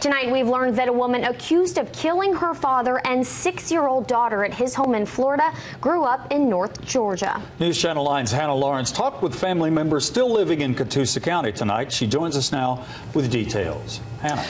Tonight, we've learned that a woman accused of killing her father and 6-year-old daughter at his home in Florida grew up in North Georgia. News Channel 9's Hannah Lawrence talked with family members still living in Catoosa County tonight. She joins us now with details. Hannah.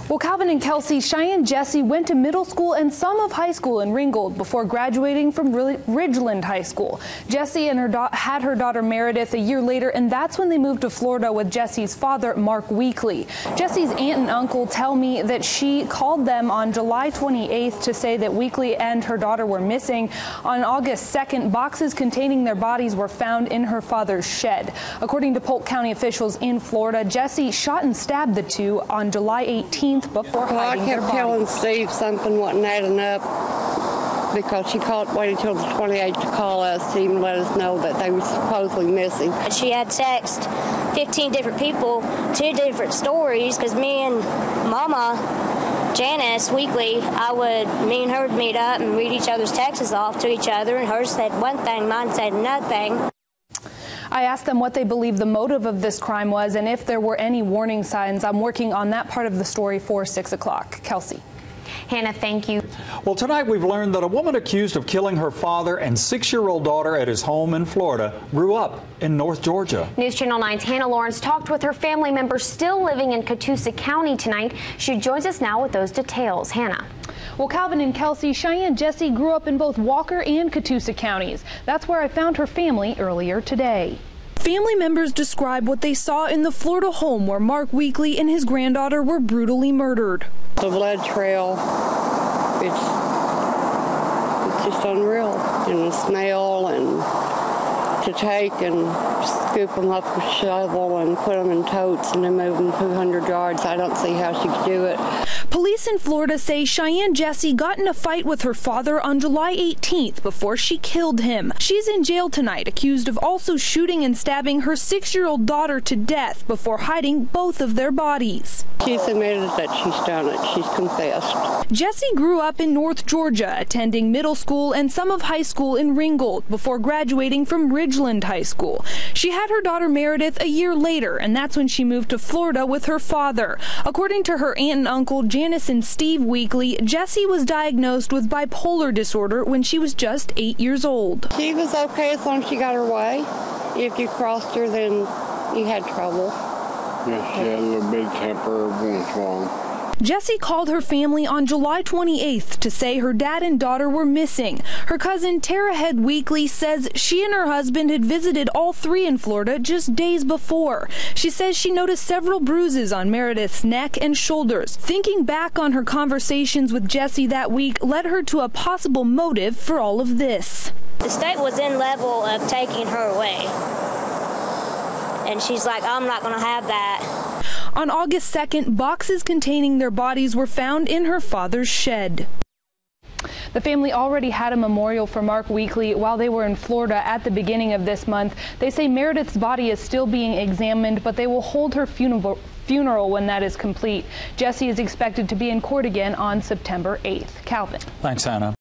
Well, Calvin and Kelsey, Cheyanne Jessie went to middle school and some of high school in Ringgold before graduating from Ridgeland High School. Jessie and had her daughter Meredith a year later, and that's when they moved to Florida with Jessie's father, Mark Weekly. Jessie's aunt and uncle tell me that she called them on July 28th to say that Weekly and her daughter were missing. On August 2nd, boxes containing their bodies were found in her father's shed. According to Polk County officials in Florida, Jessie shot and stabbed the two on July 18th. Before hiding their bodies. I kept telling Steve something wasn't adding up because she waited till the 28th to call us to even let us know that they were supposedly missing. She had texted 15 different people, 2 different stories, because me and Mama, Janice Weekly, me and her would meet up and read each other's texts off to each other, and hers said one thing, mine said another thing. I asked them what they believe the motive of this crime was and if there were any warning signs. I'm working on that part of the story for 6 o'clock. Kelsey. Hannah, thank you. Well, tonight we've learned that a woman accused of killing her father and 6-year-old daughter at his home in Florida grew up in North Georgia. News Channel 9's Hannah Lawrence talked with her family members still living in Catoosa County tonight. She joins us now with those details. Hannah. Well, Calvin and Kelsey, Cheyanne Jessie grew up in both Walker and Catoosa counties. That's where I found her family earlier today. Family members describe what they saw in the Florida home where Mark Weekly and his granddaughter were brutally murdered. The blood trail, it's just unreal. And the smell, and to take and scoop them up with a shovel and put them in totes and then move them 200 yards. I don't see how she could do it. Police in Florida say Cheyanne Jessie got in a fight with her father on July 18th before she killed him. She's in jail tonight, accused of also shooting and stabbing her 6-year-old daughter to death before hiding both of their bodies. She's admitted that she's done it. She's confessed. Jessie grew up in North Georgia, attending middle school and some of high school in Ringgold before graduating from Ridgeland High School. She had her daughter Meredith a year later, and that's when she moved to Florida with her father. According to her aunt and uncle, Janice and Steve Weekly, Jessie was diagnosed with bipolar disorder when she was just 8 years old. She was okay as long as she got her way. If you crossed her, then you had trouble. Yeah, she had a little bit of temper once in a while. Jessie called her family on July 28th to say her dad and daughter were missing. Her cousin Tara Head Weekly says she and her husband had visited all 3 in Florida just days before. She says she noticed several bruises on Meredith's neck and shoulders. Thinking back on her conversations with Jessie that week led her to a possible motive for all of this. The state was in level of taking her away. And she's like, I'm not going to have that. On August 2nd, boxes containing their bodies were found in her father's shed. The family already had a memorial for Mark Weekly while they were in Florida at the beginning of this month. They say Meredith's body is still being examined, but they will hold her funeral when that is complete. Jessie is expected to be in court again on September 8th. Calvin. Thanks, Hannah.